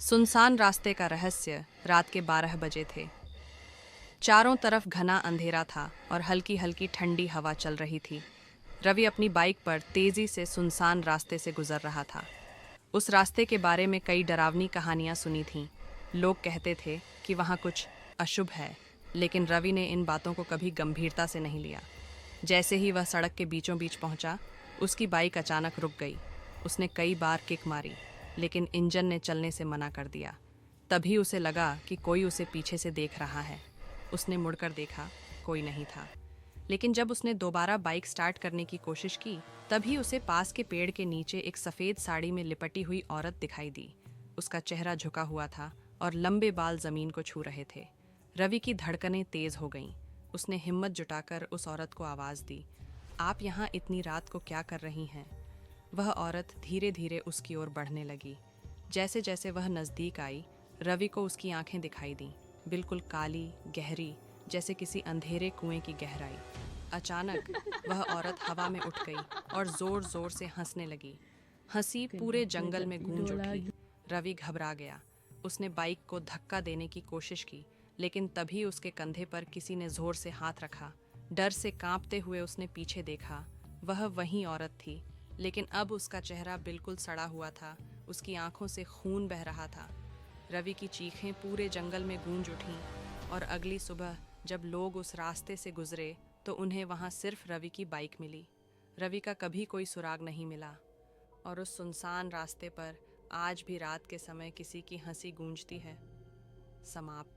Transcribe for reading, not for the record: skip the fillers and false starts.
सुनसान रास्ते का रहस्य। रात के 12 बजे थे। चारों तरफ घना अंधेरा था और हल्की हल्की ठंडी हवा चल रही थी। रवि अपनी बाइक पर तेजी से सुनसान रास्ते से गुजर रहा था। उस रास्ते के बारे में कई डरावनी कहानियां सुनी थीं। लोग कहते थे कि वहां कुछ अशुभ है, लेकिन रवि ने इन बातों को कभी गंभीरता से नहीं लिया। जैसे ही वह सड़क के बीचों बीच पहुंचा, उसकी बाइक अचानक रुक गई। उसने कई बार किक मारी, लेकिन इंजन ने चलने से मना कर दिया। तभी उसे लगा कि कोई उसे पीछे से देख रहा है। उसने मुड़कर देखा, कोई नहीं था। लेकिन जब उसने दोबारा बाइक स्टार्ट करने की कोशिश की, तभी उसे पास के पेड़ के नीचे एक सफ़ेद साड़ी में लिपटी हुई औरत दिखाई दी। उसका चेहरा झुका हुआ था और लंबे बाल जमीन को छू रहे थे। रवि की धड़कनें तेज हो गईं। उसने हिम्मत जुटाकर उस औरत को आवाज़ दी, आप यहाँ इतनी रात को क्या कर रही हैं? वह औरत धीरे धीरे उसकी ओर बढ़ने लगी। जैसे जैसे वह नज़दीक आई, रवि को उसकी आंखें दिखाई दीं, बिल्कुल काली, गहरी, जैसे किसी अंधेरे कुएं की गहराई। अचानक वह औरत हवा में उठ गई और जोर जोर से हंसने लगी। हंसी पूरे जंगल में गूंज उठी। रवि घबरा गया। उसने बाइक को धक्का देने की कोशिश की, लेकिन तभी उसके कंधे पर किसी ने जोर से हाथ रखा। डर से कांपते हुए उसने पीछे देखा। वह वही औरत थी, लेकिन अब उसका चेहरा बिल्कुल सड़ा हुआ था। उसकी आंखों से खून बह रहा था। रवि की चीखें पूरे जंगल में गूंज उठीं और अगली सुबह जब लोग उस रास्ते से गुजरे तो उन्हें वहां सिर्फ रवि की बाइक मिली। रवि का कभी कोई सुराग नहीं मिला और उस सुनसान रास्ते पर आज भी रात के समय किसी की हंसी गूंजती है। समाप्त।